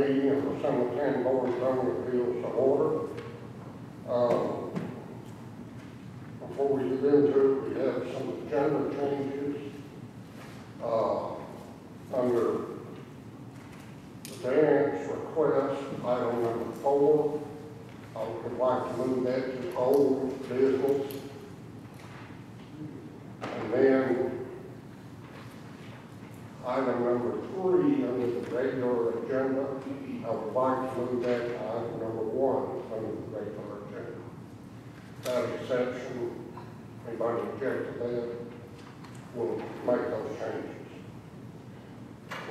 meeting of the Sumner County Board of Zoning Appeals to order. Before we get into it, we have some agenda changes. Under the variance request, item number 4, I would like to move that to old business. And then item number 3 under the regular agenda, I would like to move that to item number 1 under the regular agenda. Without exception, anybody object to that, we'll make those changes.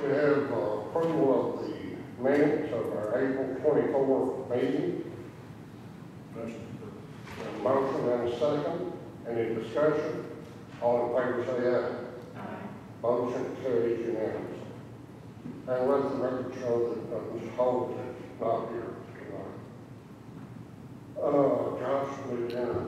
We have approval of the minutes of our April 24th meeting. A motion and a second. Any discussion? All in favor say aye. Aye. Motion carries unanimously. And let the record show that Mr. Holt is not here tonight. Josh, please enter.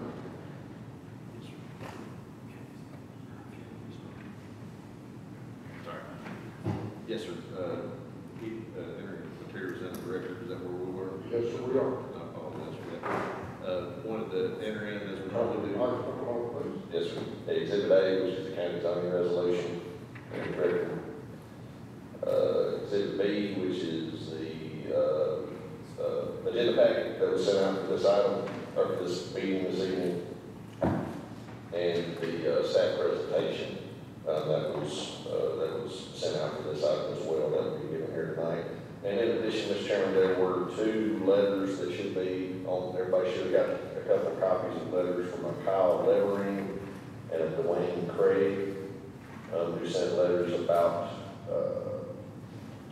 Yes, sir. Entering materials in the record, is that where we were? Yes, sir, we are. I apologize for that. Wanted to enter in as we normally do. Yes, sir. Exhibit A, which is the county zoning resolution, and record. Exhibit B, which is the agenda packet that was sent out for this item, or for this meeting this evening, and the staff presentation that was sent out for this item as well, that will be given here tonight. And in addition, Mr. Chairman, there were 2 letters that should be on, everybody should have got a couple of copies of letters from a Kyle Levering and a Dwayne Craig, who sent letters about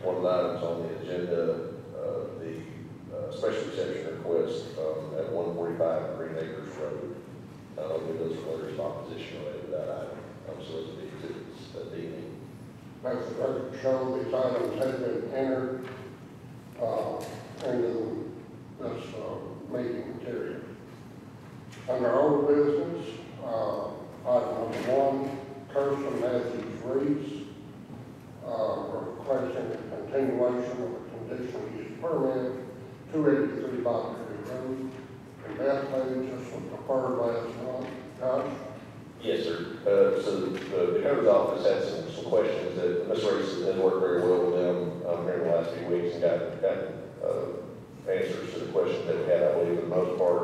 one of the items on the agenda, the special exception request at 145 Green Acres Road. Those are letters of opposition related to that item. So those are the exhibits that they need. Makes the record show these items have been entered into this meeting material. Under old business, item number 1, Kirsten Matthews Reese, requesting a continuation of a conditional use permit, 283 Bobcat Road, and Bethpage. This was deferred last month. Josh? Yes, sir. So the codes office had some questions that Ms. Reese has worked very well with them here in the last few weeks and got answers to the questions that we had, I believe, for the most part.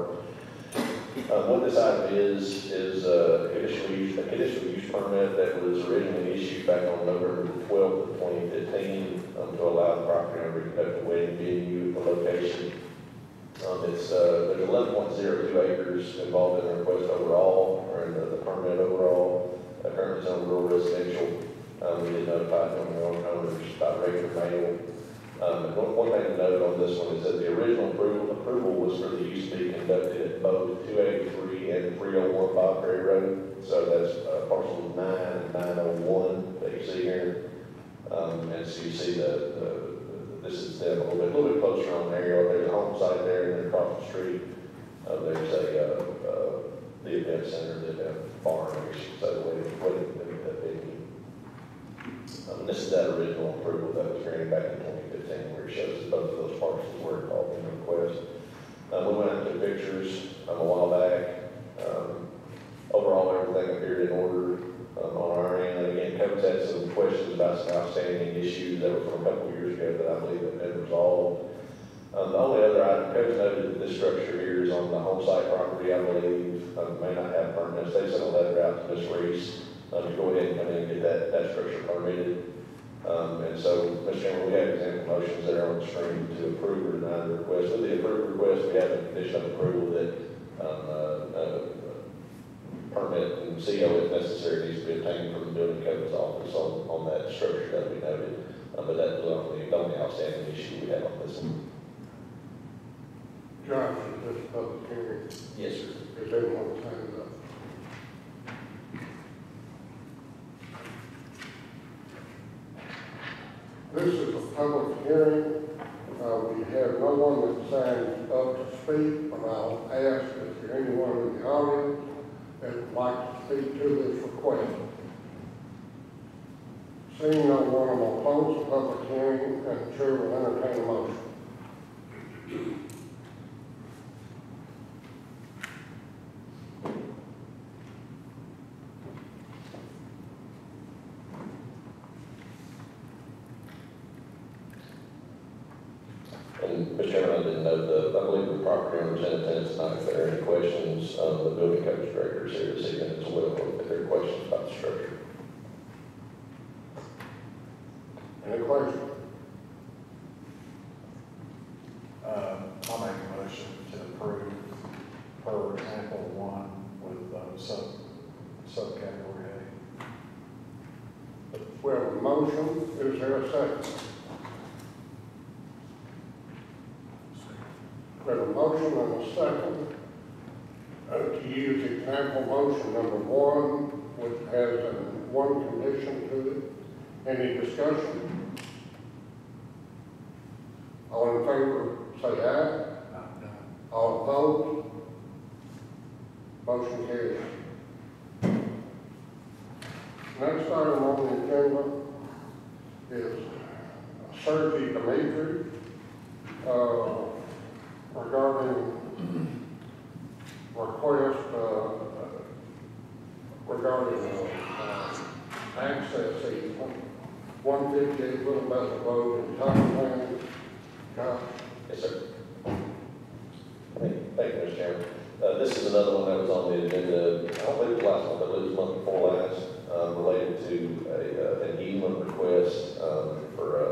What this item is a conditional use permit that was originally issued back on November 12th of 2015 to allow the property owner to conduct a wedding venue at the location. There's 11.02 acres involved in the request overall, or in the permit overall. Currently it's on rural residential. We did notify the owners by regular mail. One thing to note on this one is that the original approval was for the use to be conducted at both 283 and 301 Bob Prairie Road. So that's parcels 9 and 901 that you see here. And so you see this is them a little bit closer on there. There's a home site there, and then across the street, there's the event center, the event barn, I guess you could say, the way that venue. This is that original approval that was granted back in 2015, where it shows that both of those parcels were involved in the request. We went out to pictures a while back. Overall, everything appeared in order on our end. And again, Coach had some questions about some outstanding issues that were from a couple of years ago that I believe have been resolved. The only other item, Coach noted that this structure here is on the home site property, I believe, may not have permits. They sent a letter out to Ms. Reese to go ahead and come in and get that structure permitted. And so, Mr. Chairman, we have example motions there on the screen to approve or deny the request. With the approved request, we have a condition of approval that permit and CO, if necessary, needs to be obtained from the building code's office on that structure that we noted. But that's the only outstanding issue we have on this one. Josh, is this public hearing? Yes, sir. Is everyone signed up? This is a public hearing. We have no one that signed up to speak, but I'll ask if there's anyone in the audience that would like to speak to this request. Seeing no one, I'm going to close the public hearing, and the chair will entertain a motion. And Mr. Chairman, I didn't know I believe the property owners in attendance tonight, if there are any questions, the building codes director is here this evening as well, if there are questions about the structure. Any questions? I'll make a motion to approve per example 1 with subcategory A. We have a motion, is there a second? We have a motion and a second to use example motion number 1, which has one condition to it. Any discussion? All in favor, say aye. All opposed? Motion carries. Next item on the agenda is Sergi Dimitri, regarding request regarding access easement, 158 Little Meadow Road in Thailand. Yes, sir. Thank you, Mr. Chairman. This is another one that was on the agenda, I don't think it was last month, I believe it was the month before last, related to an easement request for a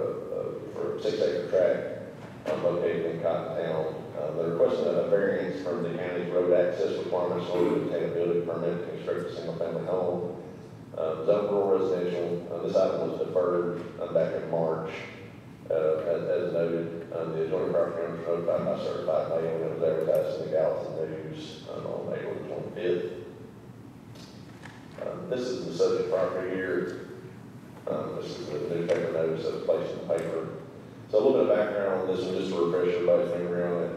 6-acre tract located in Cotton Town. They're requesting a variance from the county's road access requirements in order to obtain a building permit to construct a single-family home. Zone rural residential, this item was deferred back in March. As noted, the adjoining property owners were notified by certified mail when it was advertised in the Gallatin News on April 25th. This is the subject property here. This is the newspaper notice that was placed in the paper. So a little bit of background on this one, just to refresh everybody's memory on it.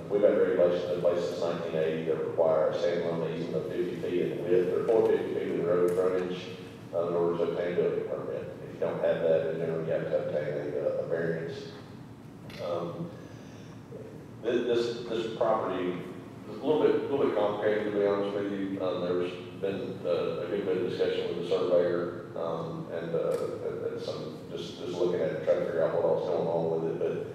We've had regulations in place since 1980 that require a standalone easement of 50 feet in width or 450 feet in road frontage in order to obtain a building permit. If you don't have that, then generally you have to obtain a variance. This property is a little bit complicated, to be honest with you. There's been a good bit of discussion with the surveyor and some just looking at it, trying to figure out what else going on with it.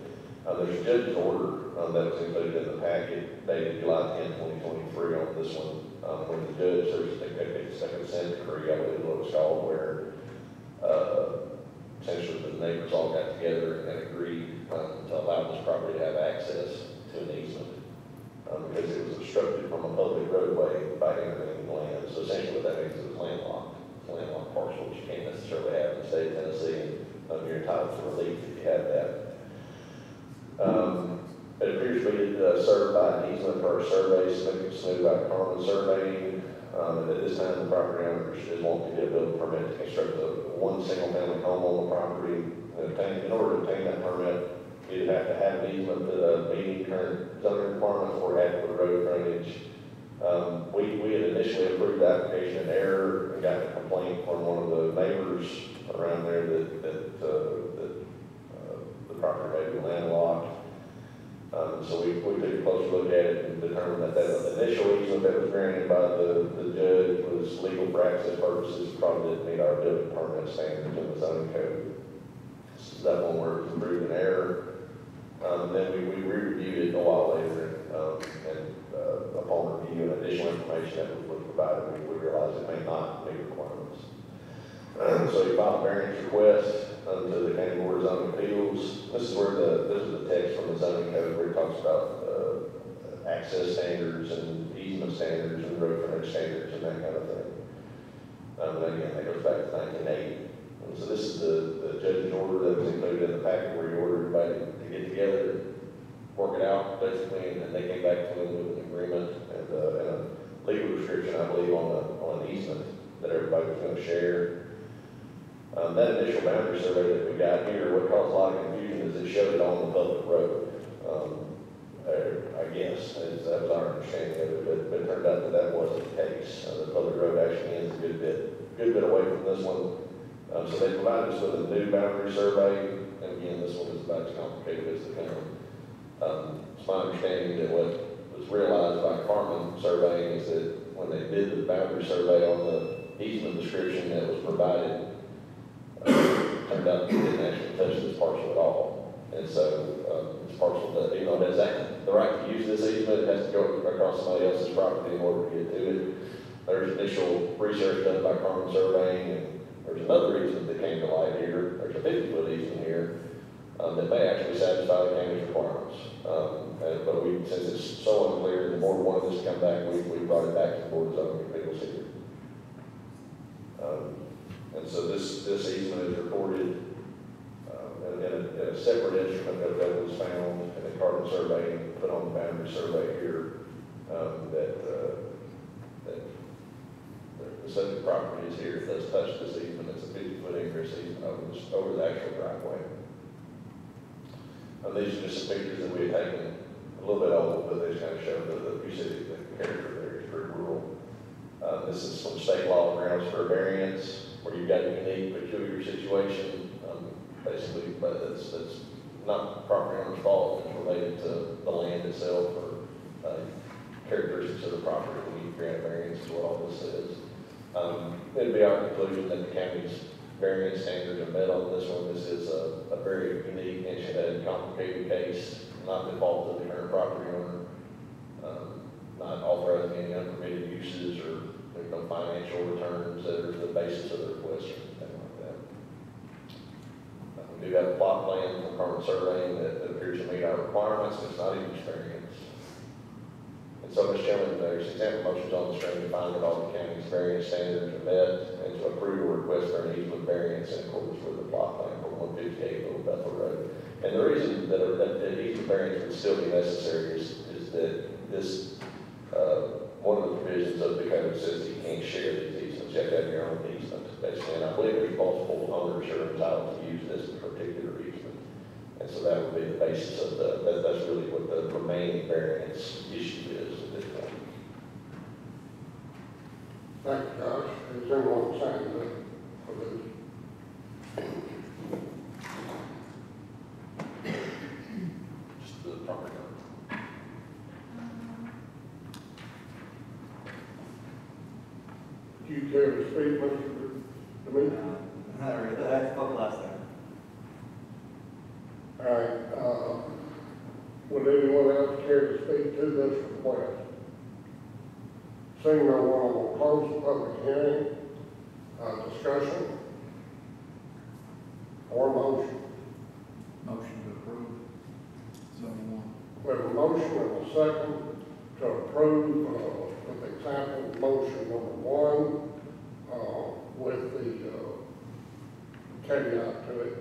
But there's a judge's order that was included in the packet dated July 10, 2023 on this one. When the judge, there's a consent decree, I believe what it was called, where essentially the neighbors all got together and agreed to allow this property to have access to an easement because it was obstructed from a public roadway by entering the land. So essentially what that means is it was landlocked. It's a landlocked parcel, which you can't necessarily have in the state of Tennessee, and you're entitled to relief if you have that. It appears to be served by an easement for a survey submitted by Carmen Surveying. And at this time, the property owner is wanting to get a building permit to construct one single-family home on the property. In order to obtain that permit, you'd have to have an easement meeting current zoning requirements or adequate road frontage. We had initially approved the application in error and got a complaint from one of the neighbors around there that the property may be landlocked. So we took a closer look at it and determined that initial easement that was granted by the judge was legal for access purposes, probably didn't meet our building permit standards in the zoning code. So that one where it was approved in error. And then we re-reviewed it a while later, and upon review and additional information that was provided, we realized it may not meet requirements. So we filed a variance request to the County Board of Zoning Appeals. This is the text from the zoning code where it talks about access standards and easement standards and road frontage standards and that kind of thing. And again, that goes back to 1980. And so this is the judge's order that was included in the packet where he ordered everybody to get together, work it out basically, and then they came back to him with an agreement and a legal restriction, I believe, on an easement that everybody was going to share. That initial boundary survey that we got here, what caused a lot of confusion is it showed it on the public road. I guess, that was our understanding of it, but it turned out that wasn't the case. The public road actually ends a good bit away from this one. So they provided us with a new boundary survey, and again, this one is about as complicated as the county. It's my understanding that what was realized by Carmen surveying is that when they did the boundary survey on the easement description that was provided, turned out they didn't actually touch this parcel at all. And so this parcel, even though it has the right to use this easement, it has to go across somebody else's property in order to get to it. There's initial research done by Carmen surveying, and there's another easement that came to light here. There's a 50-foot easement here that may actually satisfy the county's requirements. But since it's so unclear, the board wanted this to come back, we brought it back to the Board of Zoning Appeals here. And so this easement is recorded in a separate instrument that was found in the Carmen survey and put on the boundary survey here, that the subject property is here. It does touch this easement. It's a 50-foot ingress easement over the actual driveway. These are just some pictures that we had taken, a little bit old, but they just kind of show the character there is pretty rural. This is from state law grounds for a variance, where you've got a unique, peculiar situation, basically, but that's not the property owner's fault. It's related to the land itself or characteristics of the property. We need to grant a variance is what all this is. It'd be our conclusion that the county's variance standards are met on this one. This is a very unique and complicated case, not the fault of the current property owner, not authorizing any unpermitted uses, or there's no financial returns that are the basis of the request or anything like that. We do have a plot plan from Carmen surveying that appears to meet our requirements, and it's not even variance. And so, Mr. Chairman, there's example motions on the screen to find that all the county's variance standards are met, and to approve a request for an easement variance in accordance with the plot plan for 158 Little Bethel Road. And the reason that an easement variance would still be necessary is that this, one of the provisions of the code says that you can't share these easements. You have to have your own easement, basically. And I believe there's multiple owners who are entitled to use this particular easement. And so that would be the basis of that's really what the remaining variance issue is at this point. Thank you, Josh. Is anyone saying that for this? Just the property owner. Do you care to speak, Mr. Demetrius? Not really, I spoke last time. All right, would anyone else care to speak to this request? Seeing no one, will close the public hearing. Discussion or motion? Motion to approve. Zone one. We have a motion and a second to approve, with example, motion number 1, with the caveat to it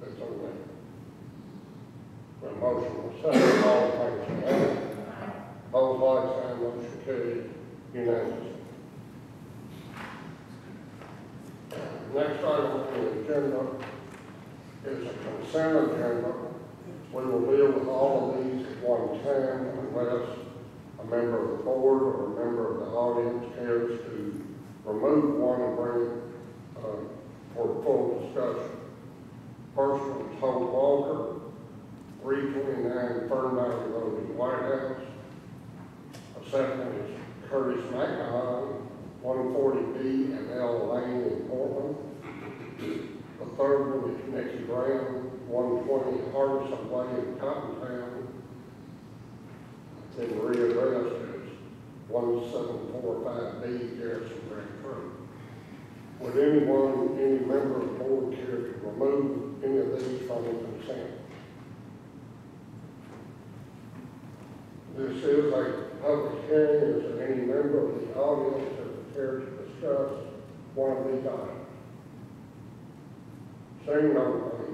that's on there. The motion was second, all in favor say aye. Opposed, like sign, motion carried unanimously. Next item on the agenda is a consent agenda. We will deal with all of these at one time unless a member of the board or a member of the audience cares to remove one and bring it for full discussion. First one is Hope Walker, 329 Fern Valley Road in White House. The second is Curtis McMahon, 140B and L Lane in Portland. The third one is Nikki Brown, 120 Hardison Way in Cottontown. Then readdressed as 1745B Garrison Branch Road. Would anyone, any member of the board care to remove any of these from the consent? This is a public hearing. Is there any member of the audience that would care to discuss one of these items? Seeing nobody,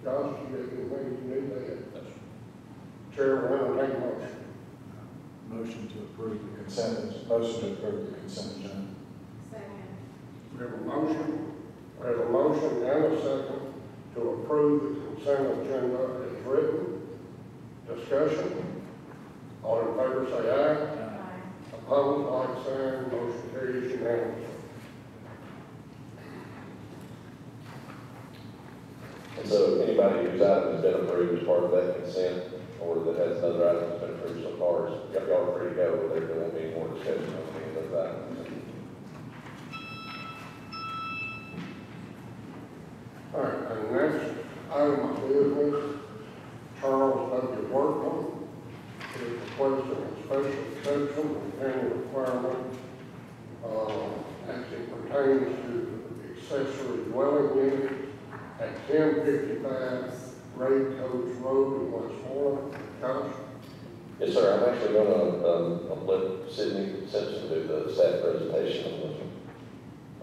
Josh, you have anything you need to add? Chair will entertain a motion. Motion to approve the consent, motion to approve the consent agenda. Second. We have a motion. We have a motion and a second to approve the consent agenda as written. Discussion. All in favor say aye. Aye. Opposed, like sign, motion carries unanimously. And so anybody whose item has been approved as part of that consent, or that has another item that's been approved so far, y'all are free to go, but there won't be any more discussion on any of those items. All right, and next item of business, Charles W. Workman is requesting a special exception from any requirement as it pertains to the accessory dwelling unit at 1055 Ray Coach Road in Westmoreland. Josh? Yes, sir, I'm actually gonna let Sydney Simpson do the staff presentation on this one,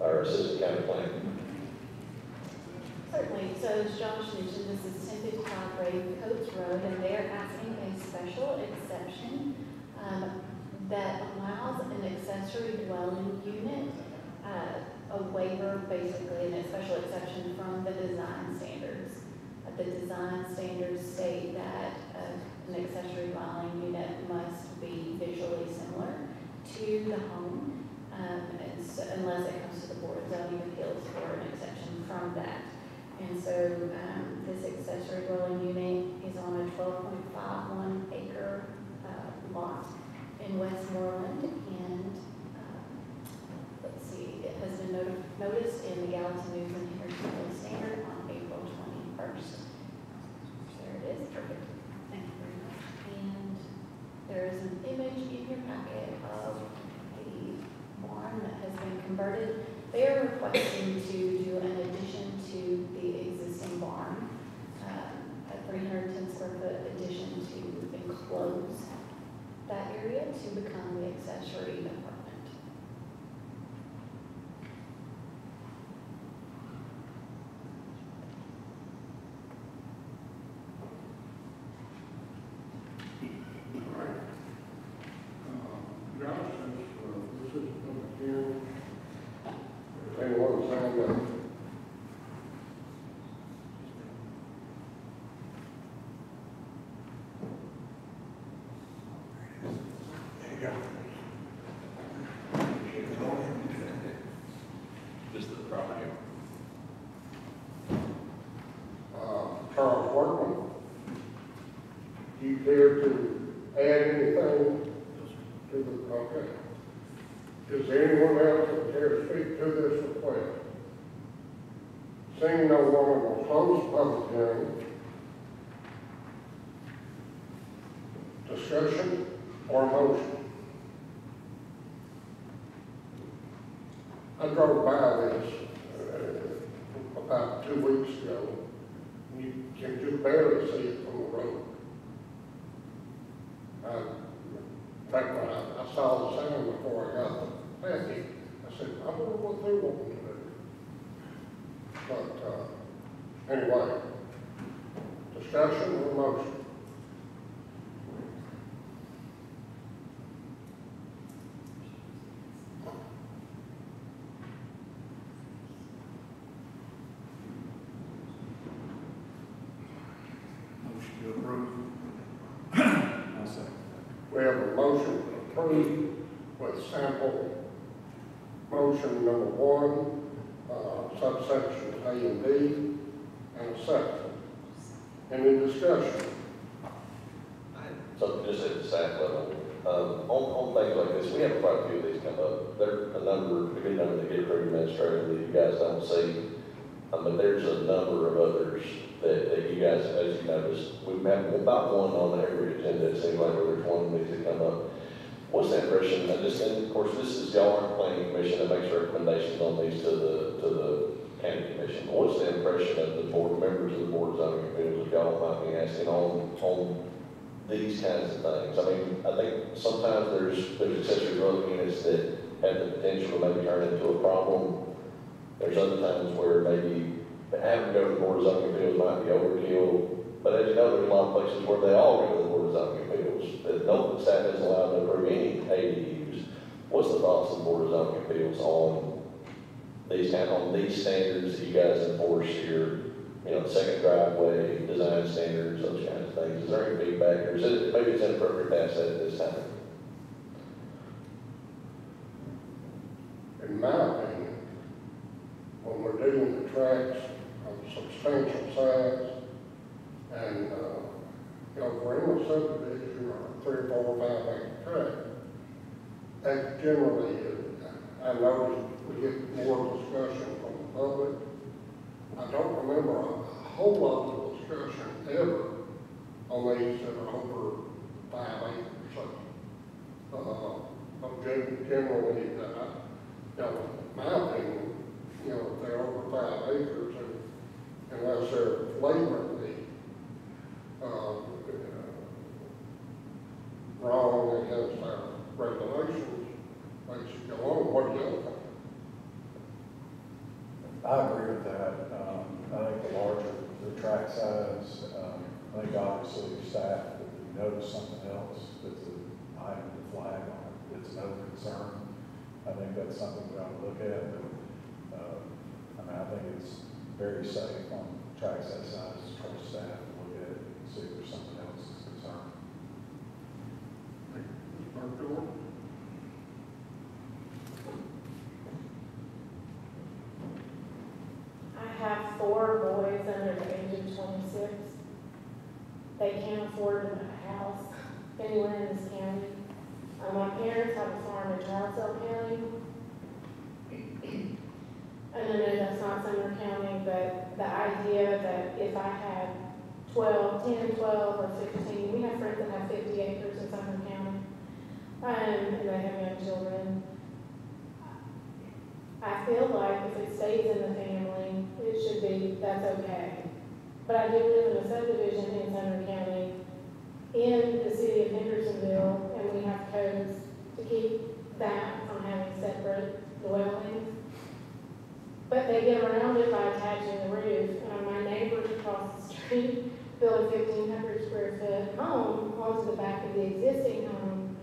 our assistant county planner. Certainly. So as Josh mentioned, this is 1055 Ray Coates Road, and they're asking a special exception that allows an accessory dwelling unit a waiver, basically, and a special exception from the design standards. The design standards state that an accessory dwelling unit must be visually similar to the home, and so, unless it comes to the Board of Zoning Appeals for an exception from that. And so this accessory dwelling unit is on a 12.51 acre lot in Westmoreland, and let's see, it has been noticed in the Gallatin News and Herald Standard on April 21st. There it is, perfect. Thank you very much. And there is an image in your packet of a barn that has been converted. They are requesting to do an addition to the existing barn, a 310 square foot addition to enclose that area to become the accessory apartment. All right. Josh, this is public hearing. If anyone signed up, Just the property. Charles Workman, do you care to add anything to the, okay. Is there anyone else that care to speak to this request? Seeing no one, will close the public hearing. Discussion or motion? I drove by this about 2 weeks ago. You can just barely see it from the road. In fact, when I saw the sign before I got the package, I said, I wonder what they want to do. But anyway, discussion or motion? Motion to approve. I'll second. We have a motion to approve with sample motion number 1, subsections A and B, and a second. Any discussion? So just at the staff level, on things like this, we have quite a few of these come up. There are a good number that get approved administratively that you guys don't see. But there's a number of others that you guys, as you noticed, we have about one on every agenda. It seems like there's one of these that come up. What's the impression? And of course, this is y'all are the planning commission that makes recommendations on these to the county commission. But what's the impression of the board members of the board of zoning appeals that y'all might be asking on these kinds of things? I mean, I think sometimes there's accessory dwelling units that have the potential to maybe turn into a problem. There's other times where maybe having to go to the board of zoning appeals might be overkill. But as you know, there's a lot of places where they all go to the board of zoning appeals. The staff isn't allowed to approve any ADUs. What's the thoughts of the board of zoning appeals on these standards that you guys enforce here? You know, the second driveway, design standards, those kinds of things. Is there any feedback, or is it maybe it's inappropriate to ask that at this time? In my opinion, when we're dealing with tracts of substantial size, And, you know, for any subdivision or 3 or 4 or 5 acre tract, that generally, I noticed we get more discussion from the public. I don't remember a whole lot of discussion ever on these that are over 5 acres. Generally, you know, my opinion, you know, if they're over 5 acres, and unless they're flagrantly wrong against our regulations, they should go on. What do you think? I agree with that. I think the larger the tract size, I think obviously staff, if you notice something else that's an item to flag on it, it's no concern. I think that's something we ought to look at, but, I mean, I think it's very safe on tracts that size for staff to look at it and see if there's something else that's concerned. I have 4 boys under the age of 26. They can't afford a house anywhere in this county. My parents have a farm in Charlottesville County. And I know that's not Sumner County, but the idea that if I had 10, 12, or 15, we have friends that have 50 acres in Sumner County, and they have young children. I feel like if it stays in the family, it should be, that's okay. But I do live in a subdivision in Sumner County, in the city of Hendersonville, and we have codes to keep that from having separate dwellings. But they get around it by attaching the roof. My neighbors across the street built a 1,500 square foot home onto the back of the existing home,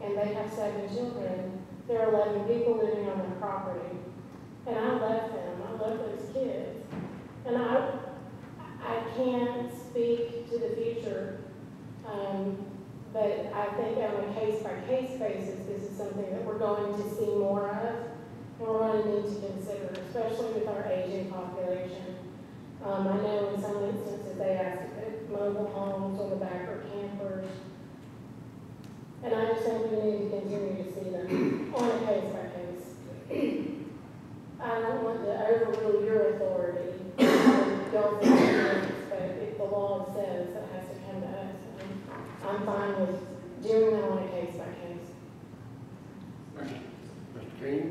and they have 7 children. There are 11 people living on their property. And I love them. I love those kids. And I can't speak to the future, but I think on a case-by-case basis, this is something that we're going to see more of, and we're going to need to consider, especially with our aging population. I know in some instances they ask to put mobile homes on the back or campers, and I just think we need to continue to see them on a case-by-case. I don't want to overrule your authority, y'all's experience, but if the law says it has to come to us, I'm fine with doing it on a case-by-case. Mr. King?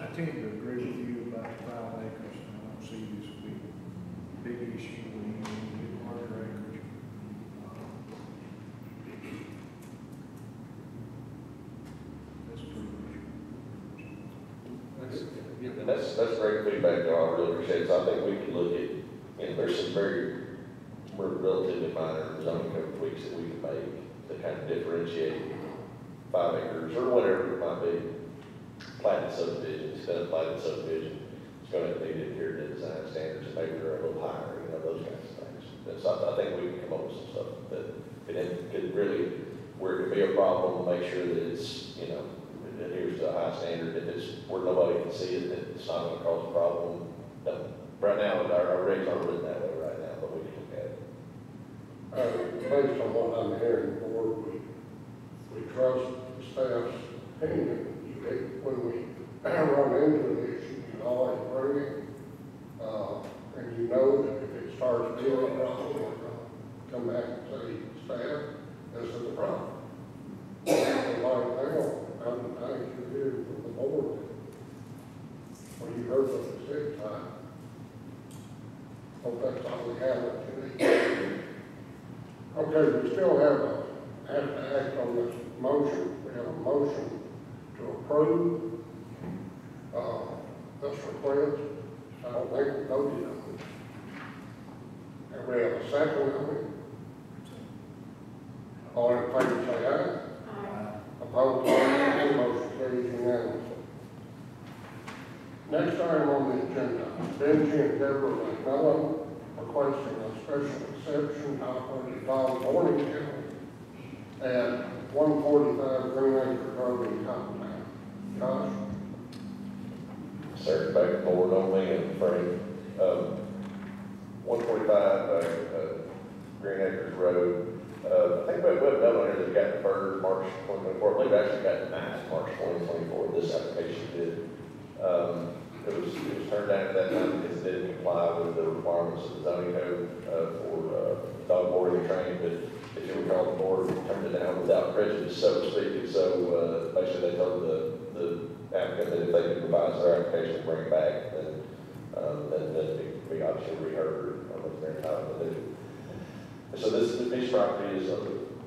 I tend to agree with you about the 5 acres, and I don't see this being a big issue when you get larger acreage. That's pretty much. That's great feedback, y'all. I really appreciate it. So I think we could look at, you know, there's some relatively minor zoning code tweaks that we can make to kind of differentiate 5 acres or whatever it might be. Platted subdivision, instead of platted subdivision, it's going to need to adhere to design standards, and maybe they're a little higher, you know, those kinds of things. And so I think we can come up with some stuff that could really, where it could be a problem, make sure that it's, you know, it adheres to a high standard. If it's where nobody can see it, that it's not going to cause a problem. No. Right now, our regs aren't written that way right now, but we can look at it. Based on what I'm hearing, Board, we trust the staff's opinion. When we run into an issue, you always bring it, and you know that if it starts being a problem, we're going to come back and say, staff, this is the problem. And right now, I think you're hearing from the board, or you heard from the city side. Hope that's all we have today. Okay, we still have to act on this motion. We have a motion to approve this request. I don't think we voted on it. And we have a second on it. All in favor say aye. Opposed, nay. Motion carries unanimously. Next item on the agenda, Benji and Deborah McMillan requesting a special exception to operate a dog boarding kennel at 145 Green Acre Road in Cottontown. Josh? Sir, back forward on me, I'm afraid. 145 25, Green Acres Road. I think we have another one here that got deferred March 2024. I believe it actually got denied March 2024, this application did. It was turned down at that time because it didn't comply with the requirements of the zoning code for dog boarding and training, but if you recall, the board turned it down without prejudice, so to speak. And so basically they told the applicant that if they could revise their application and bring it back, then it could be obviously reheard on what they're entitled to do. So this piece of property is a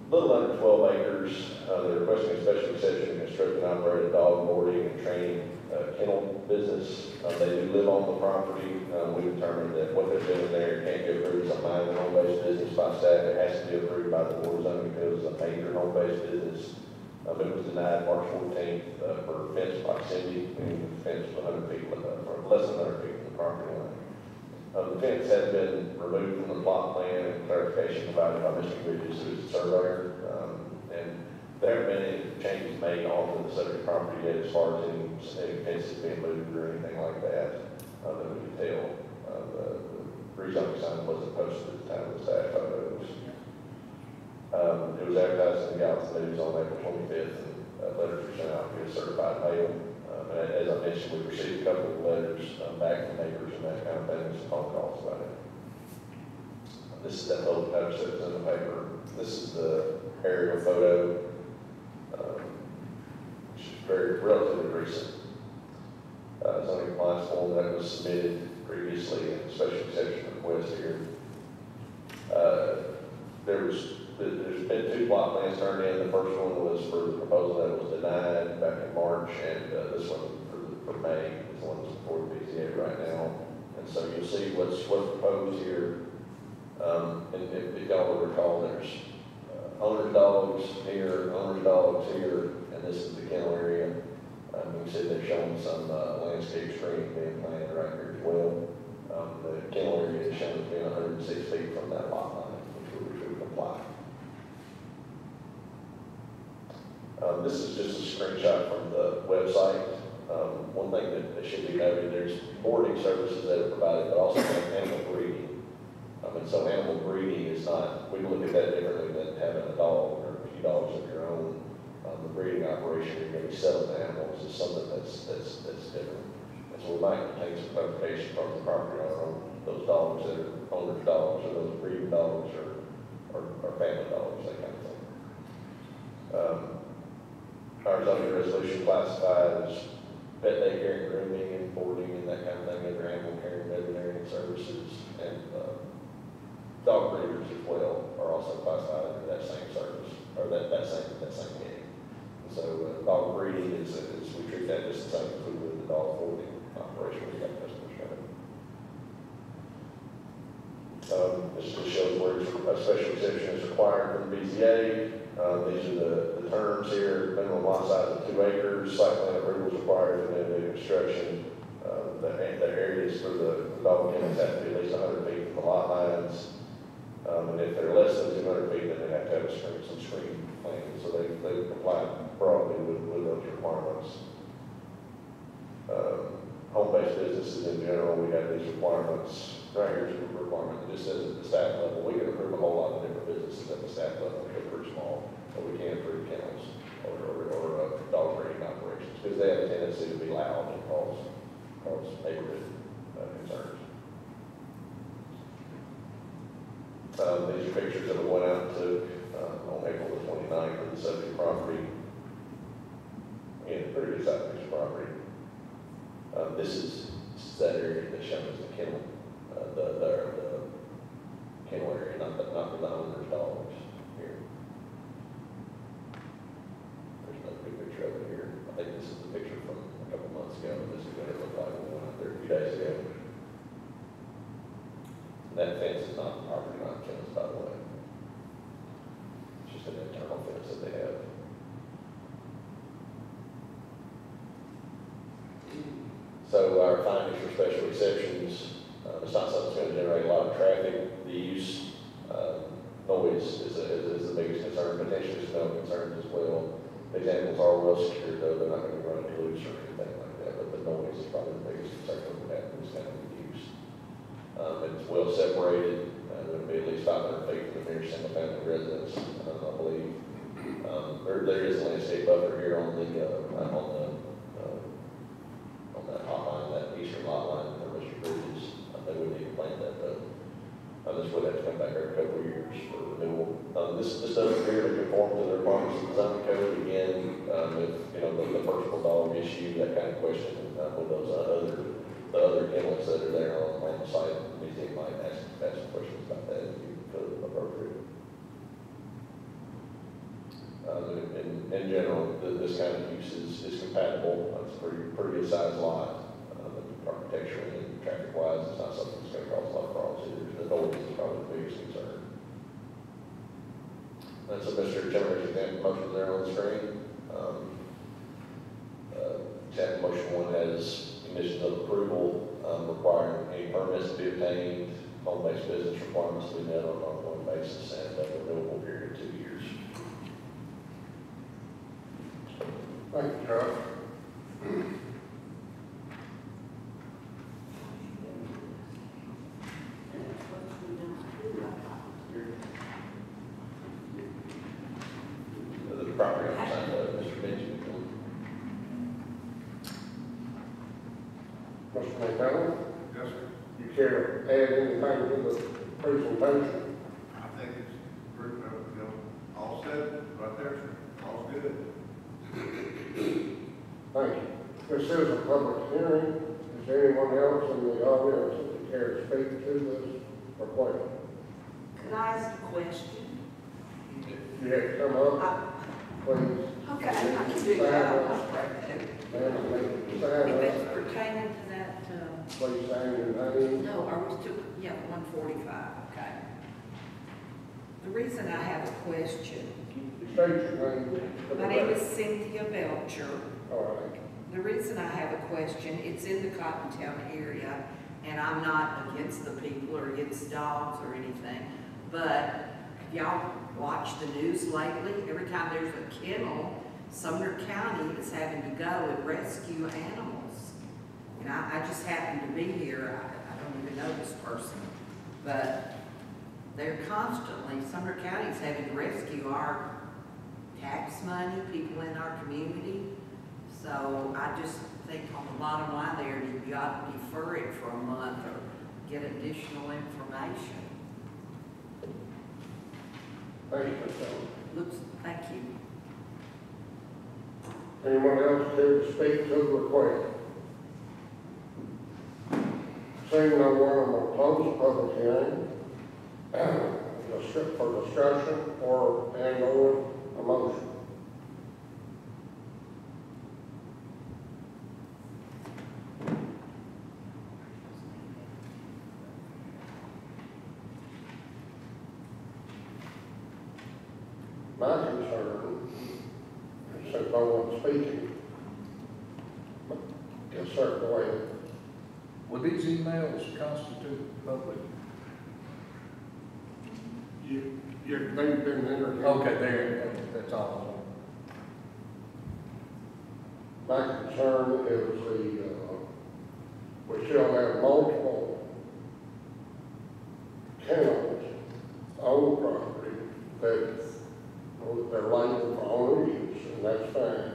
little under 12 acres. They're requesting a special exception to construct and operate a dog boarding and training kennel business. They do live on the property. We determined that what they're doing there can't be approved as a minor home-based business by staff. It has to be approved by the board of zoning because it's a major home-based business. It was denied March 14th for fence proximity, meaning the fence was 100 feet, or less than 100 feet from the property line. The fence has been removed from the plot plan and clarification provided by Mr. Bridges, who is the surveyor. And there haven't been any changes made onto the subject property yet as far as any fences being moved or anything like that that we can tell. The rezoning sign wasn't posted at the time of the staff photos. It was advertised in the Gallatin News on April 25th, and letters were sent out via certified mail. And as I mentioned, we received a couple of letters back from neighbors and that kind of thing, and some phone calls about it. This is that little notice that was in the paper. This is the aerial photo, which is relatively recent. Zoning compliance form that was submitted previously in a special exception request here. There's been 2 plot plans turned in. The first one was for the proposal that was denied back in March, and this one for May is the one that's before the BZA right now. And so you'll see what's proposed here. And if y'all will recall, there's owner's dogs here, and this is the kennel area. You can see they're showing some landscape screening being planted right here as well. The kennel area is shown as being 106 feet from that lot line, which would comply. This is just a screenshot from the website. One thing that should be noted, there's boarding services that are provided, but also animal breeding. And so animal breeding is not, we look at that differently than having a dog or a few dogs of your own. The breeding operation, you're going to be selling animals, is something that's different. And so we might take some clarification from the property owner on those dogs that are owner's dogs, or those breeding dogs, or family dogs, that kind of thing. Our zoning resolution classifies pet daycare and grooming and boarding and that kind of thing, other animal care and veterinary services, and dog breeders as well are also classified under that same service, or that same heading. So dog breeding is we treat that just the same as we would the dog boarding operation we got customers coming. This just shows where a special exception is required from the BZA. These are the terms here: minimum lot size of 2 acres, site plan approval is required for new construction. The areas for the dog kennels have to be at least 100 feet from the lot lines. And if they're less than 200 feet, then they have to have some screening plans. So they comply broadly with those requirements. Home-based businesses in general, we have these requirements. Right here's a requirement that just says at the staff level, we can approve a whole lot of different businesses at the staff level. They're pretty small, but we can approve kennels or dog breeding operations because they have a tendency to be loud and cause neighborhood concerns. These are pictures that we went out and took on April the 29th of the subject property. Again, pretty good sized piece of property. This is that area that's shown as the kennel, the kennel area, not for the owner's dogs here. There's another good picture of it here. I think this is the picture from a couple months ago. This is what it looked like when we went out there a few days ago. That fence is not the property line fence, by the way. It's just an internal fence that they have. So our findings for special exceptions, it's not something that's going to generate a lot of traffic. The use, noise is the biggest concern, potentially smell concerns as well. The examples are well secured though, they're not going to be running loose or anything like that, but the noise is probably the biggest concern that we have in this kind of use. It's well separated, it'll be at least 500 feet from the nearest single-family residence, I believe. There is a landscape buffer here on that lot line, that eastern lot line, where Mr. Bridges, they would need to plant that, but this would have to come back every couple of years for renewal. This doesn't really conform to the requirements of the zoning code. Again, if, the personal dog issue, that kind of question, with those the other kennels that are there on the site, museum might ask questions about that if you feel appropriate. In general, this kind of use is compatible. It's a pretty good sized lot. Architecturally and traffic wise, it's not something that's going to cause a lot of problems either. The noise is probably the biggest concern. And so Mr. Chairman's example motion there on the screen. Example motion 1 has conditions of approval requiring any permits to be obtained, home-based business requirements to be met on an ongoing basis, and a renewable period of 2 years. Thank you, Josh. The property owner signed Mr. Benjamin. Mr. McDonald, Yes, sir. you care to add anything to the presentation? I think it's pretty, all set right there, sir. All's good. Thank you. This is a public hearing. Is there anyone else in the audience that would care to speak to this request? Can I ask a question? You have to come up, please. Okay, I can do that. Ma'am, If stand it's up. pertaining to that, Please sign your name. no, are we still, 145, okay. The reason I have a question, State your name. my name is Cynthia Belcher. All right. The reason I have a question, it's in the Cottontown area, and I'm not against the people or against dogs or anything, but have y'all watched the news lately? Every time there's a kennel, Sumner County is having to go and rescue animals. And I just happen to be here, I don't even know this person, but they're constantly, Sumner County is having to rescue our tax money, people in our community. So I just think on the bottom line there, you got to defer it for a month or get additional information. Thank you, Ms. Ellis. Thank you. Anyone else care to speak to the request? Seeing no one, I'm going to close the public hearing for discussion and/or a motion. My concern, since no one's speaking, is certain way. Would these emails constitute public? They've been interviewed. Okay, there, that's all. My concern is we still have multiple kennels on the property that they're labeled for owner use, and that's fine.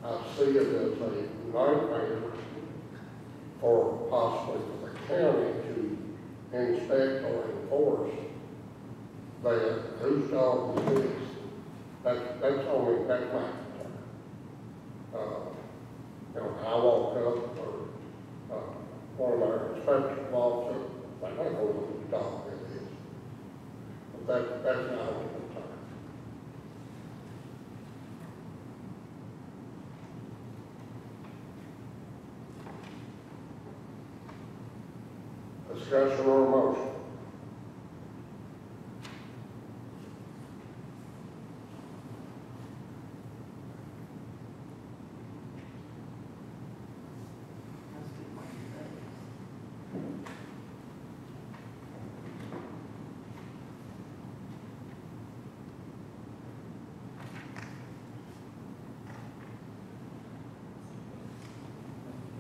I see it as a nightmare for possibly for the county to inspect or enforce that whose dog is this. That's my concern. I walk up or one of our inspectors walks up, I don't know whose dog it is. But that's not a concern. Discussion or a motion?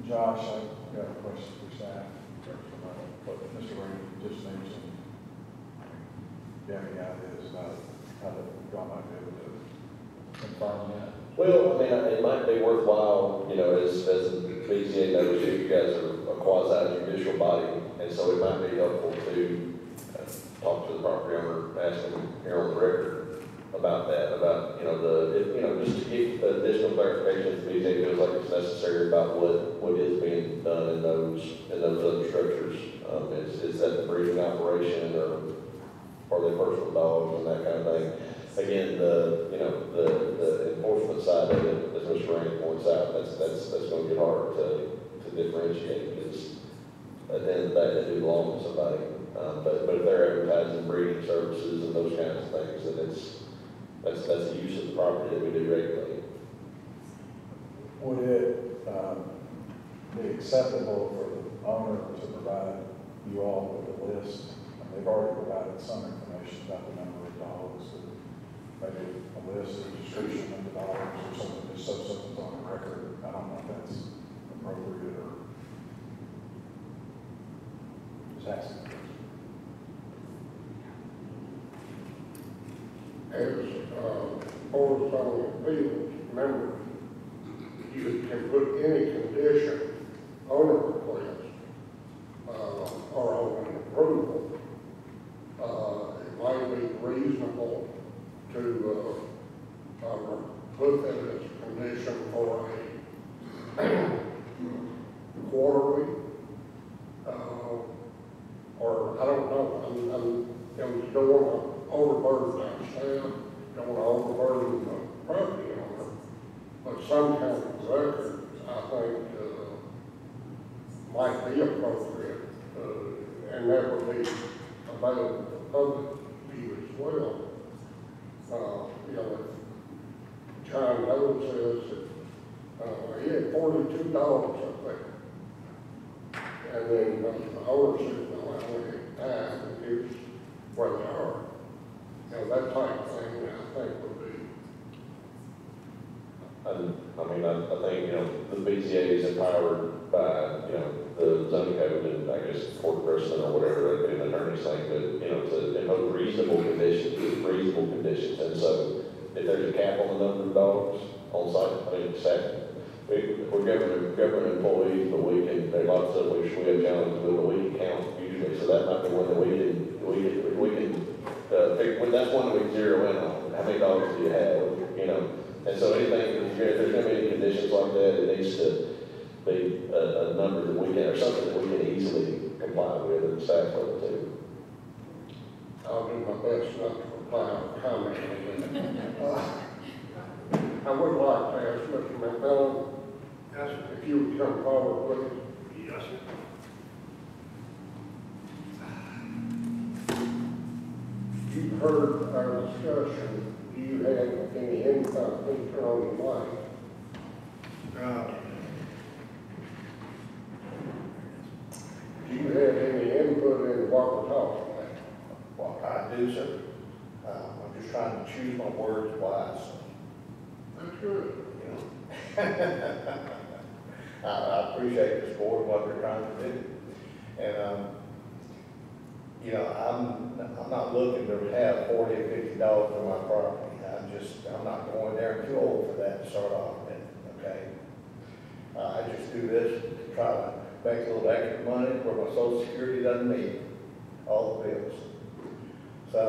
Josh, I've got a question for staff. Mr. Ray, just names some, do you have any ideas about how that y'all might be able to confirm that? Well, I mean, it might be worthwhile, you know, as the BZA knows, you guys are a quasi-judicial body, and so it might be helpful to talk to the property owner, ask them here on the record about that, about, you know, just to get additional clarification if the BZA feels like it's necessary about what is being done in those other structures. Is that the breeding operation, or are they personal dogs and that kind of thing? Again, the enforcement side of it, as Mr. Rainey points out, that's going to get hard to differentiate, because at the end of the day, they do belong to somebody. But if they're advertising breeding services and those kinds of things, then that's the use of the property that we do regularly. Would it be acceptable for the owner to provide you all with a list? And they've already provided some information about the number of dogs, maybe a list of description of the dogs or something, just so something's on the record. I don't know if that's appropriate or just asking. As Board of Appeals member, you can put any condition on a request or on an approval. It might be reasonable to put that as a condition for a quarterly, or I don't know. You don't want to overburden our staff, don't want to overburden the property owner, but some kind of record, I think, might be appropriate, and that would be available to public view as well. You know, if John Doe says that he had 42 dogs up there, and then the owner says, no, I only had 5, and here's where they are. You know, that type of thing, I think, would be. I think, you know, the BZA is empowered by, you know, the zoning code and I guess court precedent or whatever an attorney's saying, but, you know, to impose reasonable conditions. And so if there's a cap on the number of dogs on site, I mean, we're government employees, but we can, there are lots of which we have challenges with, but we can count usually. So that might be one that we can pick, that's one that we can zero in on. How many dogs do you have, you know? And so anything, if there's going to be any conditions like that, it needs to be a number that we can, or something that we can easily comply with at the staff level too. I'll do my best not to reply or comment on that. I would like to ask Mr. McMillan, if you would come forward, please. Yes, sir. You've heard our discussion. Do you have any input? Please turn on the mic. Do you have any input in what we're talking about? Well, I do, sir. I'm just trying to choose my words wisely. That's good. You know, I appreciate this board and what they're trying to do, and you know, I'm not looking to have 40 or 50 dogs on my property. I'm not going there. I'm too old for that to start off with. Okay, I just do this to try to make a little extra money where my Social Security doesn't meet all the bills. So,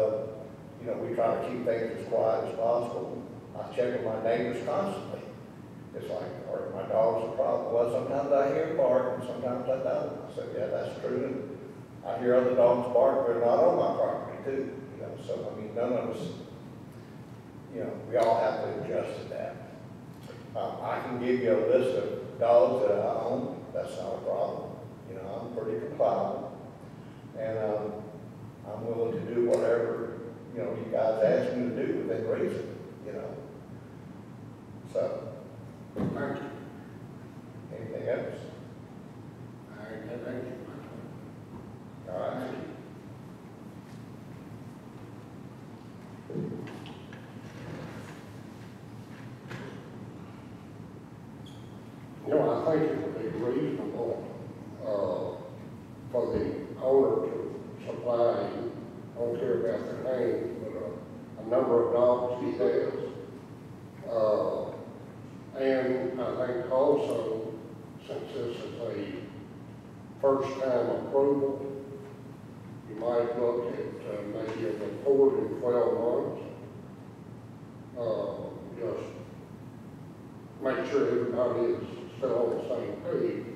you know, we try to keep things as quiet as possible. I check with my neighbors constantly. It's like, are my dogs a problem? Well, sometimes I hear them bark and sometimes I don't. I said, yeah, that's true. And I hear other dogs bark, they're not on my property too. You know, so I mean, none of us, you know, we all have to adjust to that. I can give you a list of dogs that I own. That's not a problem. You know, I'm pretty compliant. And I'm willing to do whatever, you know, you guys ask me to do within reason, you know. So, Thank you. anything else? Thank you. All right. You know, I think it would be reasonable for the owner maintains, but a number of dogs he has. And I think also, since this is a first-time approval, you might look at maybe a report in 12 months. Just make sure everybody is still on the same page.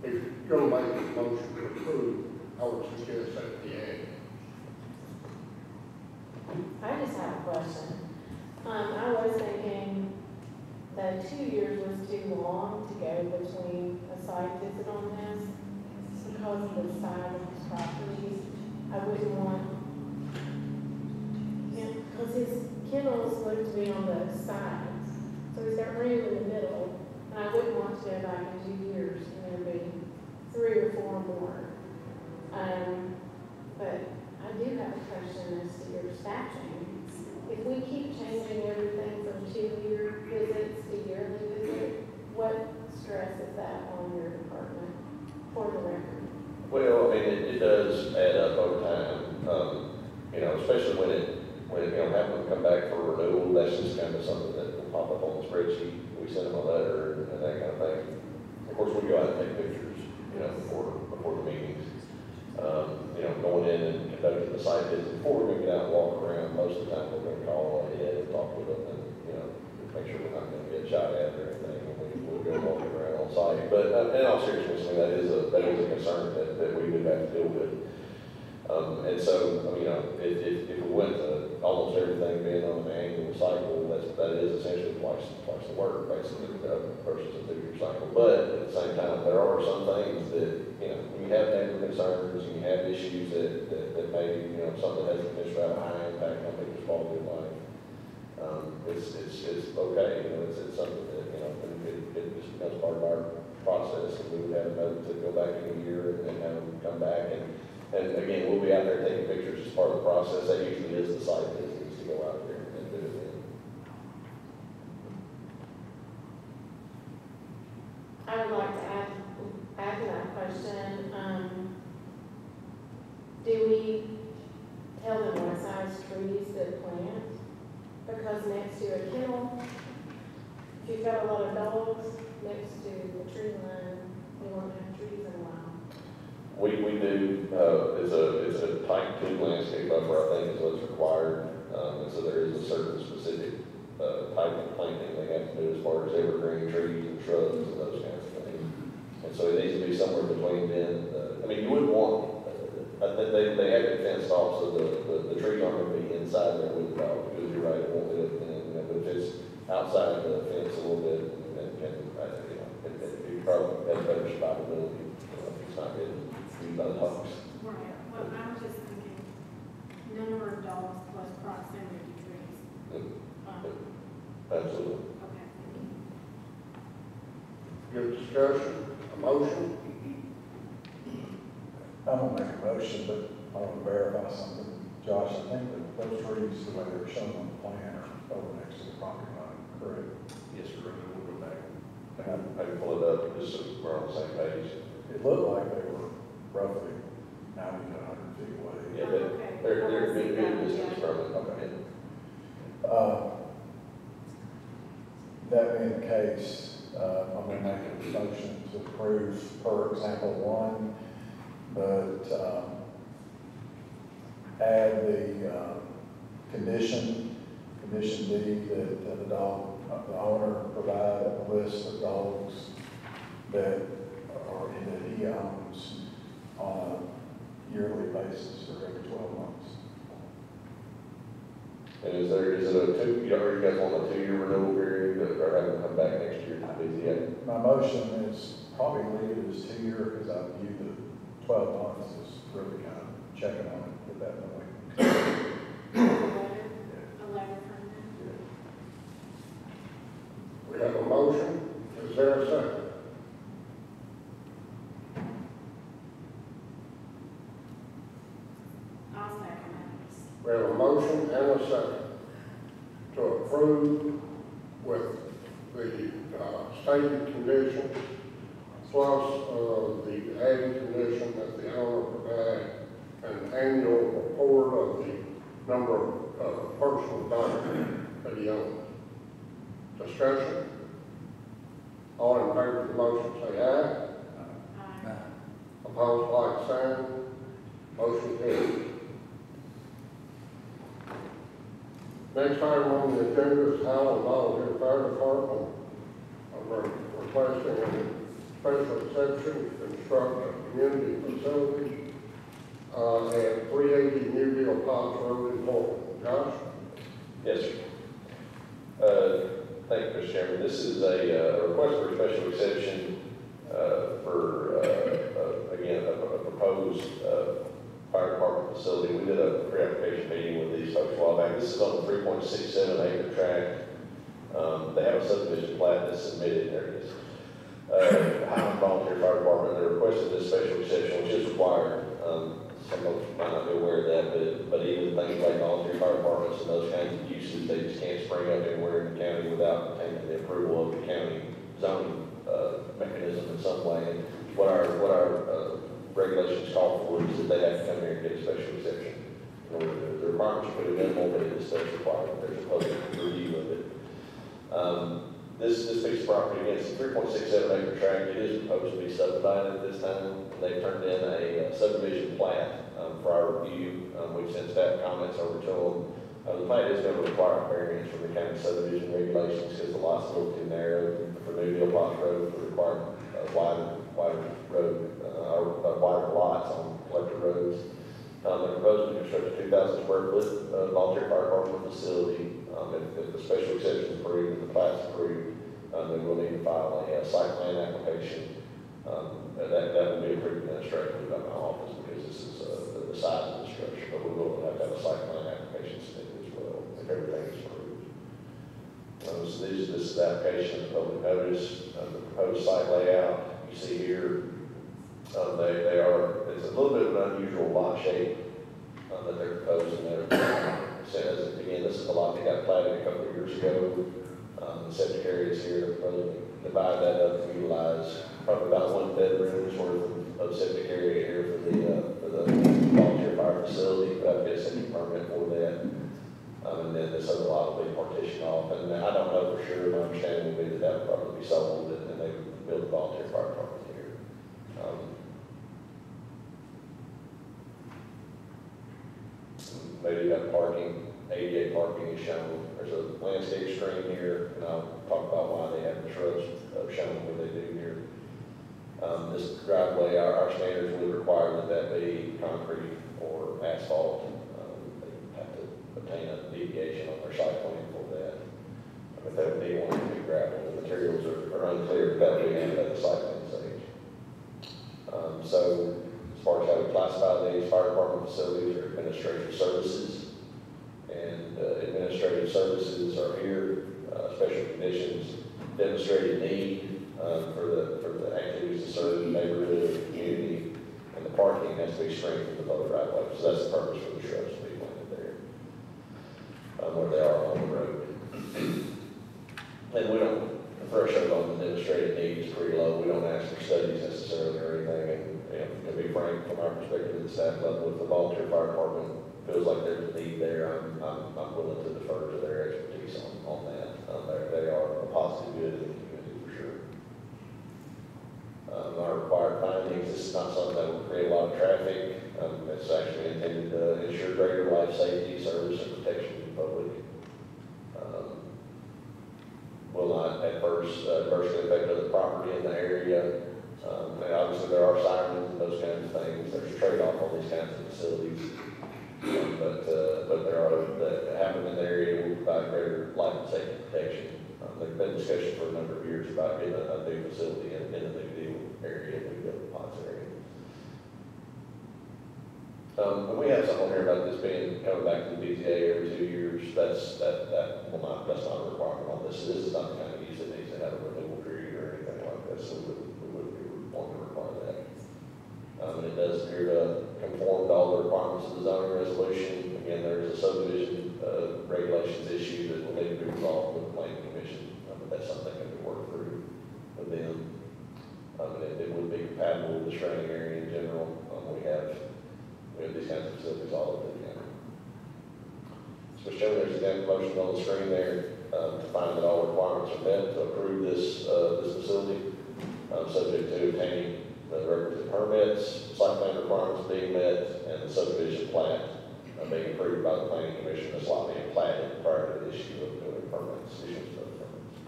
If you're going to make a motion to approve, I would suggest that the end. I just have a question. I was thinking that 2 years was too long to go between a site visit on this because of the size of his properties. I wouldn't want, because his kennels look to be on the sides, so he's got room in the middle, and I wouldn't want to go back in 2 years and there be 3 or 4 more. But I do have a question as to your staffing. If we keep changing everything from 2-year visits to yearly visits, what stress is that on your department, for the record? Well, I mean, it does add up over time, especially when it happens to come back for renewal. That's just kind of something that will pop up on the spreadsheet. We send them a letter and that kind of thing. Of course, we go out and take pictures, before the meetings. Going in and conducting the site visit. Before we're going to get out and walk around, most of the time we're going to call ahead and talk with them and, make sure we're not going to get shot at or anything when we'll go walking around on site. But in all seriousness, I mean, that is a concern that we do have to deal with. And so, if we went to almost everything being on an annual cycle, that is essentially twice the work, basically, versus a 2-year cycle. But at the same time, there are some things that, you have neighbor concerns, and you have issues that maybe, something has a high impact on people's quality of life. It's okay, it's something that, it just becomes part of our process, and we would have a note to go back in a year and have them come back. And again, we'll be out there taking pictures as part of the process. That usually is the site visits to go out there and do it in. I would like to add to that question. Do we tell them what size trees to plant? Because next to a kennel, if you've got a lot of dogs next to the tree line, we won't have trees in a while. We do, it's a type 2 landscape buffer, I think is what's required. And so there is a certain specific type of planting they have to do as far as evergreen trees and shrubs and those kinds of things. And so it needs to be somewhere between then. You wouldn't want, they have it fenced off, so the trees aren't going to be inside there with the dog, because you're right, it won't live in. But if it's outside the fence a little bit, it probably has better survivability if it's not getting used by the dogs. Right, well, I'm just thinking, number of dogs plus proximity to trees. Absolutely. Okay. Good discussion, a motion? I'm gonna make a motion, but I want to verify something. Josh, I think that those trees, the way they're shown on the plan, are over next to the property line, correct? Yes, sir. We'll go back. I can pull it up just so we're on the same page. It looked like they were roughly 90 to 100 feet away. Yeah, Okay. they're a good distance from it. Okay. That being the case, I'm going to make a motion to approve, for example, 1, but add the condition D, that the owner provide a list of dogs that he owns on a yearly basis or every 12 months. And is it a 2, you guys want a 2-year renewal period, or have them come back next year to BZA? My motion is probably leave it as 2 year, because I view the 12 months as really kind of checking on it at that point. A letter from them. We have a motion, is there a second? I'll second that. We have a motion and a second to approve with the stated condition plus, the added condition that the owner provide an annual report of the number of personal diamonds that he owns. Discussion? All in favor of the motion, say aye. Opposed, like sign. Motion carries. Next item on the agenda is Highland Volunteer Fire Department requesting a special exception to construct a community facility at 380 Newville Potts Road in Portland. Josh? Yes, sir. Thank you, Mr. Chairman. This is a request for a special exception for, again, a proposed fire department facility. We did a pre-application meeting with these folks a while back. This is on a 3.67 acre tract. They have a subdivision plat that's submitted. There it is. Highland Volunteer Fire Department, they requested this special exception, which is required. Some folks might not be aware of that, but even things like volunteer fire departments and those kinds of uses, they just can't spring up anywhere in the county without obtaining the approval of the county zoning mechanism in some way. And what our regulations call for is that they have to come here and get a special exception. In order to, the requirements are pretty minimal, but it is still required. There's a public review of it. This piece of property, again, it's a 3.67 acre tract. It is proposed to be subdivided at this time. They've turned in a subdivision plat for our review. We've sent staff comments over to them. The plat is going to require a variance from the county subdivision regulations because the lot's a little too narrow for Newville Potts Road. We require wider road, wider lots on collector roads. They're proposing to construct a 2,000 square foot volunteer fire department facility. If the special exception is approved and the plat's approved, then we'll need to file a site plan application. That will be approved administratively by my office because this is the size of the structure, but we will have to have a site plan application submitted as well if everything is approved. So this is the application of the public notice, the proposed site layout. You see here, it's a little bit of an unusual lot shape that they're proposing there. It says, again, this is the lot that got platted a couple of years ago. The septic area is here. They're proposing to divide that up and utilize probably about 1 bedroom's worth of septic area here for the volunteer fire facility. But I've got a septic permit for that. And then this other lot will be partitioned off. And I don't know for sure. My understanding would be that that would probably be sold and they would build a volunteer fire department here. Maybe you got parking, ADA parking is shown. There's a landscape screen here, and I'll talk about why they have the shrubs shown what they do here. This driveway, our standards would require that be concrete or asphalt. They have to obtain a deviation on their site plan for that. If they would need one to be gravel, the materials are unclear, but that would be handled at the site plan stage. So as far as how we classify these, fire department facilities are administrative services. And administrative services are here, special conditions, demonstrated need for the activities to serve the neighborhood, the community, and the parking has to be strengthened above the right of way. So that's the purpose for the shrubs to be planted there, where they are on the road. And we don't, the threshold on the demonstrated need is pretty low. We don't ask for studies necessarily or anything. And to be frank, from our perspective at the staff level, if the volunteer fire department feels like there's a need there, I'm willing to defer to their expertise on that. They are a positive good in the community for sure. Our required findings, this is not something that will create a lot of traffic. It's actually intended to ensure greater life safety, service, and protection to the public. Will not at first adversely affect other property in the area. And obviously there are sirens and those kinds of things. There's a trade-off on these kinds of facilities. But there are that happen in the area will provide greater life and safety protection. There's been discussion for a number of years about getting a new facility in the New Deal area, New Deal Potts area. And we have something here about this being coming back to the BZA every 2 years. That's not a requirement on this. This is not the kind of use that needs to have a renewal period or anything like that. So we wouldn't be wanting to require that. And it does appear to conform to all the requirements of the zoning resolution. Again, there's a subdivision regulations issue that will need to be resolved with the planning commission, but that's something that can be worked through with them. and it would be compatible with the surrounding area in general. We have these kinds of facilities all over the county. So Mr. Chairman, there's a motion on the screen there to find that all requirements are met to approve this facility, subject to obtaining the requisite permits, site plan requirements being met, and the subdivision plat being approved by the planning commission as lot being platted prior to the issue of building permits, issuance of those permits.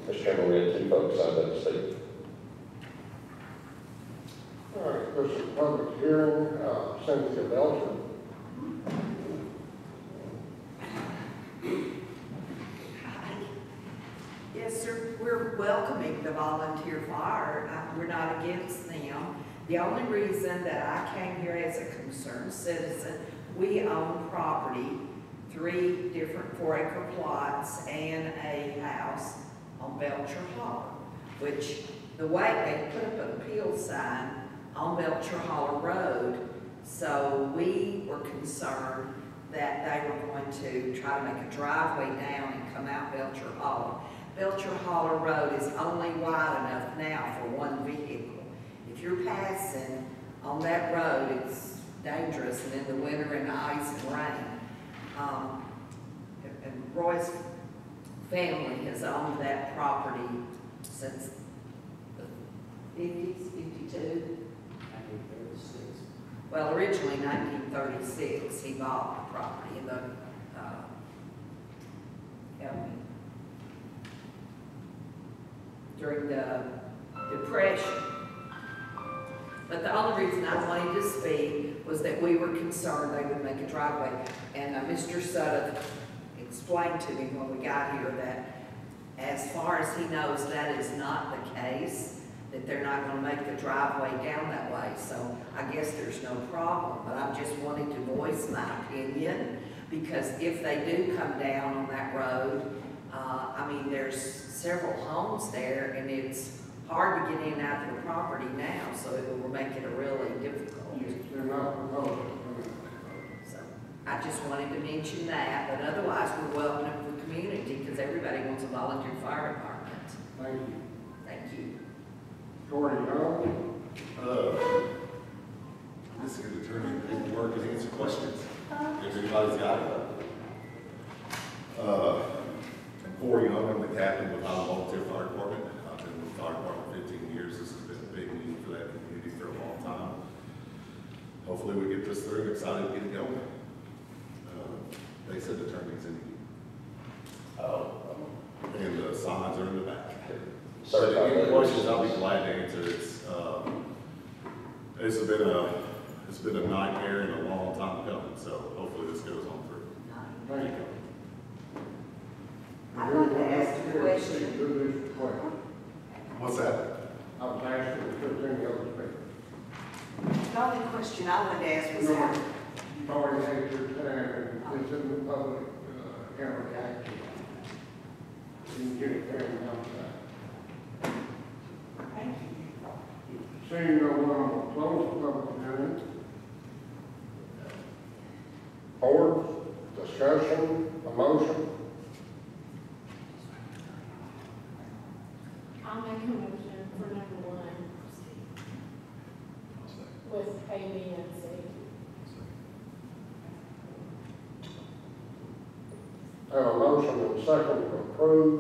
Mr. Chairman, we had 2 folks signed up to speak. All right, this is a public hearing, Cynthia Belcher. Yes, sir, we're welcoming the volunteer fire. We're not against them. The only reason that I came here as a concerned citizen, we own property, 3 different 4-acre plots and a house on Belcher Holler, which the way they put up an appeal sign on Belcher Holler Road, so we were concerned that they were going to try to make a driveway down and come out Belcher Holler. Belcher Holler Road is only wide enough now for 1 vehicle. If you're passing on that road, it's dangerous, and in the winter and ice and rain. And Roy's family has owned that property since the 50s, 52. Well, originally 1936, he bought the property in the, during the Depression. But the only reason I wanted to speak was that we were concerned they would make a driveway. And Mr. Sutter explained to me when we got here that as far as he knows, that is not the case, that they're not going to make the driveway down that way. So I guess there's no problem, but I just wanted to voice my opinion, because if they do come down on that road, I mean, there's several homes there, and it's hard to get in and out of the property now, so it will make it a really difficult. They're not proposing. So I just wanted to mention that, but otherwise we're welcoming the community, because everybody wants a volunteer fire department. Thank you. Thank you. Corey Young. This is going to turn in paperwork and answer questions. If anybody's got it. I'm Corey Young, I'm the captain with Iowa Volunteer Fire Department. I've been with the fire department 15 years. This has been a big need for that community for a long time. Hopefully we get this through. Excited to get it going. They said to turn these in. And the signs are in the back. So if you have any questions, I'll be glad to answer. It's been a nightmare and a long time coming, so hopefully this goes on through. Thank you. I'd like to ask a question. What's that? I was asking if there's any other speakers. The only question I wanted to ask was how. You've already had your time, and it's in the public county action. You can get it there and outside. Thank you. Seeing no one will close the public hearing. Board, discussion, a motion. I'll make a motion for number 1 with A, B, and C. I have a motion and second to approve.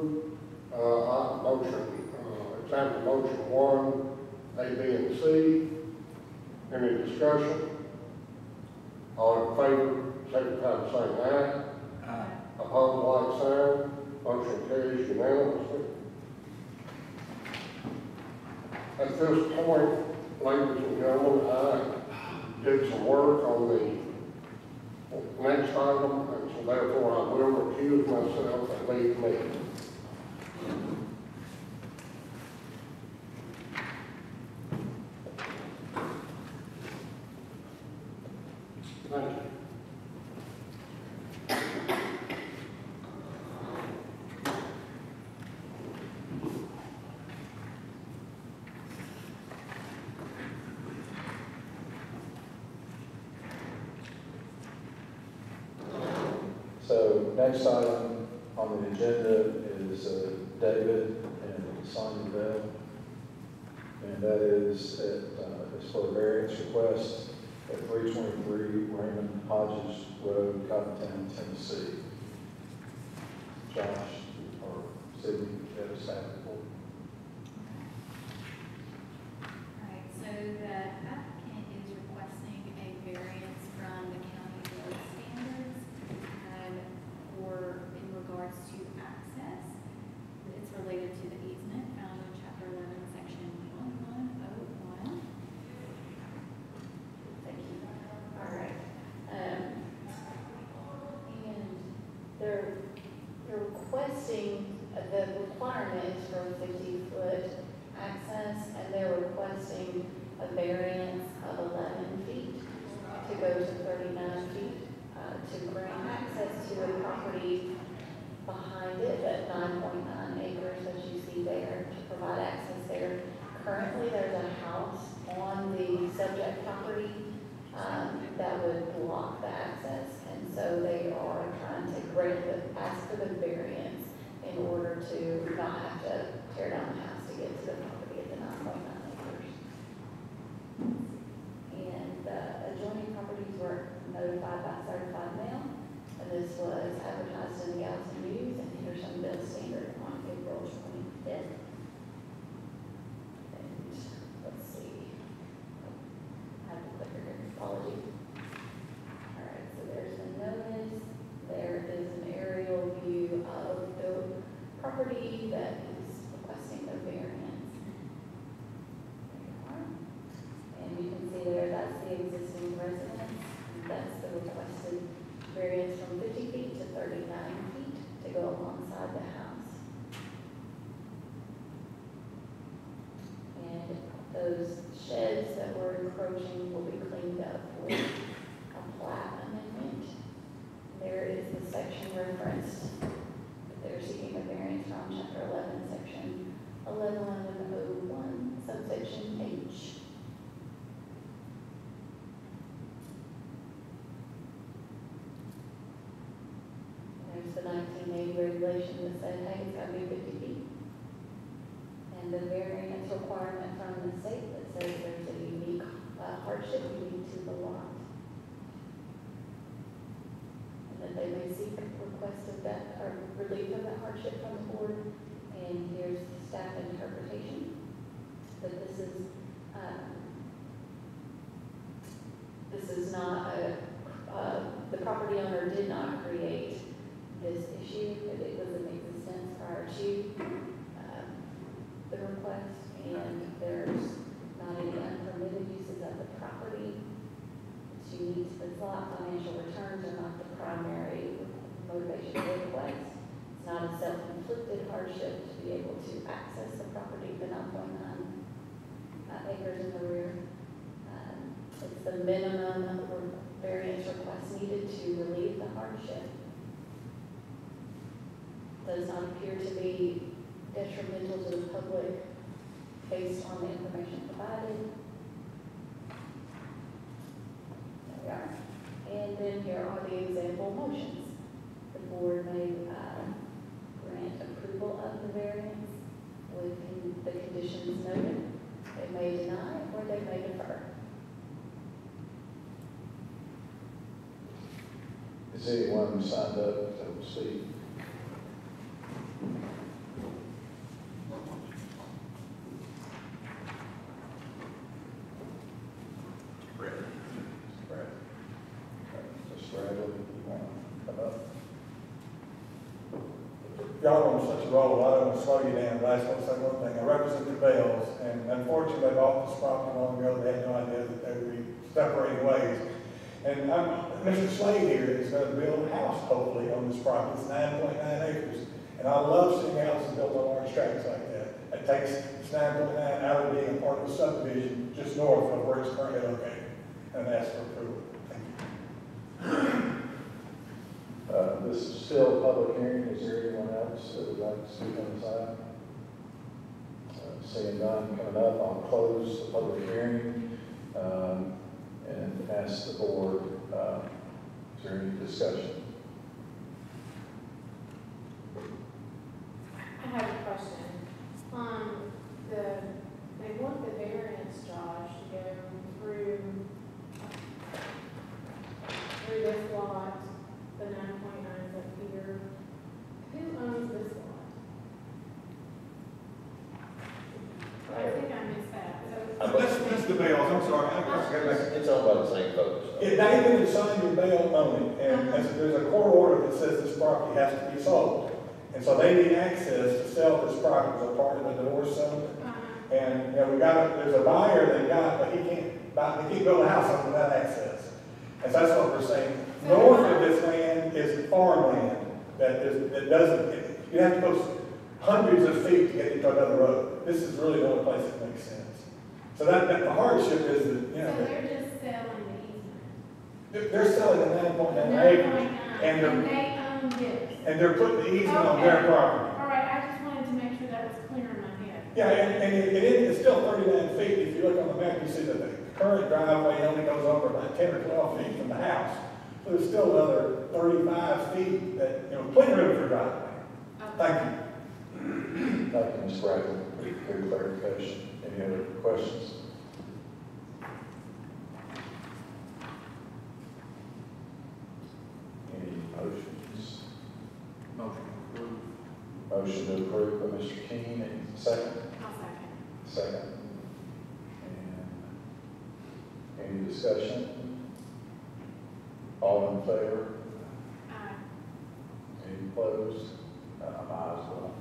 Example motion 1, A, B, and C. Any discussion? All in favor, signify by saying aye. Aye. Opposed, like sign. Motion carries unanimously. At this point, ladies and gentlemen, I did some work on the next item, and so therefore I will recuse myself and leave the meeting. Thank you. So next item on the agenda is David and Sonia Bell. And that is for a variance request at 323 Raymond Hodges Road, Cottontown, Tennessee. Josh or Sydney, you have a staff report? Alright, so the applicant is requesting a variance from the county road standards in regards to access. It's related to the easement found in chapter 11, section 1101. Thank you. All right. And they're requesting, the requirement for 50-foot access, and they're requesting a variance of 11 feet to go to 39 feet to grant access to a property behind it at 9.9 acres, as you see there, to provide access there. Currently, there's a house on the subject property that would block the access, and so they are trying to ask for the variance in order to not have to tear down the house to get to the property at the 9.9 acres. And the adjoining properties were notified by certified mail, and this was advertised in the Gallatin News and Hendersonville Standard on April 25th. And let's see, I have the clicker here, apologies. All right, so there's the notice. There is an aerial view of the property that is requesting the variance. There you are. And you can see there, that's the existing residence. That's the requested variance from 50 feet to 39 feet to go alongside the house. And those sheds that were encroaching will be cleaned up with a plat amendment. There is the section referenced that they're seeking a variance from, chapter 11, section 1101, subsection H. There's the 1980 regulation that said, hey, it's got to be 50 feet. And the variance requirement from the state that says there's a unique hardship unique to the lot. And that they may seek request of that, or relief of that hardship from the board. And here's the staff interpretation, that this is not the property owner did not create this issue, that it was in existence prior to the request, and there's not any unpermitted uses of the property. It's unique to this lot. Financial returns are not the primary motivation of the request. It's not a self-inflicted hardship to be able to access the property, the 9.9 acres in the rear. It's the minimum variance request needed to relieve the hardship. Does not appear to be detrimental to the public based on the information provided. There we are. And then here are the example motions. The board may grant approval of the variance with the conditions noted. They may deny or they may defer. Is anyone signed up to speak? Brett. Brad. Mr. Bradley, you want to come up? Y'all are on such a roll, I don't want to slow you down, but I just want to say one thing. I represent the Bells, and unfortunately, they bought this property long ago. They had no idea that they would be separating ways. And Mr. Slade here is going to build a house, hopefully, on this property. It's 9.9 acres. And I love seeing houses built on large tracts like that. It takes this 9.9 out of being a part of the subdivision just north of where it's currently located. And ask for approval. Thank you. This is still a public hearing. Is there anyone else that would like to speak on this item? Seeing none coming up, I'll close the public hearing and ask the board, is there any discussion? It's owned by the same folks. David and Sonny and Bell own it, and there's a court order that says this property has to be sold. And so they need access to sell this property as a part of the divorce settlement. And, you know, there's a buyer they got, but he can't build a house on without access. And so that's what we're saying. North of this land is farmland that doesn't, you have to go hundreds of feet to get into another road. This is really the only place that makes sense. So that the hardship is that, you know. So they're just selling the easement? They're selling the 9.9 acres. And they own this? And they're putting the easement on their property. All right, I just wanted to make sure that was clear in my head. Yeah, and it's still 39 feet. If you look on the map, you see that the current driveway only goes over about 10 or 12 feet from the house. So there's still another 35 feet that, you know, plenty of room for driveway. Thank you. Thank you, Ms. Bradley, for your clarification. Any other questions? Any motions? Motion approved. Motion to approve by Mr. King, and second? I'll second. Second. And any discussion? All in favor? Aye. Any opposed? Aye as well.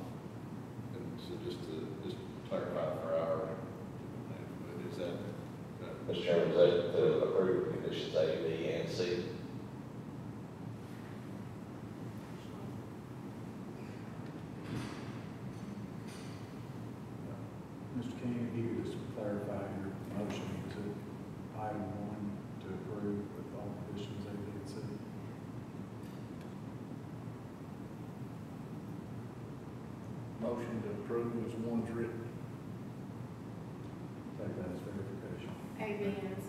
And so just to clarify for our, is that, Mr. Chairman, is that the approved conditions A, B, and C? Mr. King, if you could just clarify your motion to item 1 to approve with all conditions A, B, and C. Motion to approve as one's written. Take that as verification. A, B, and C.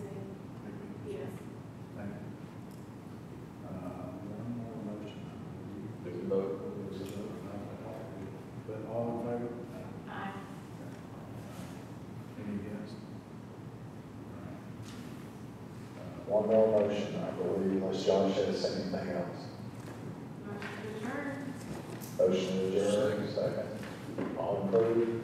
Yes. Thank you. One more motion. Did we vote? But all in favor? Aye. Any against? One more motion, I believe, unless John says anything else. Motion adjourned. Motion to adjourn, second. All approved?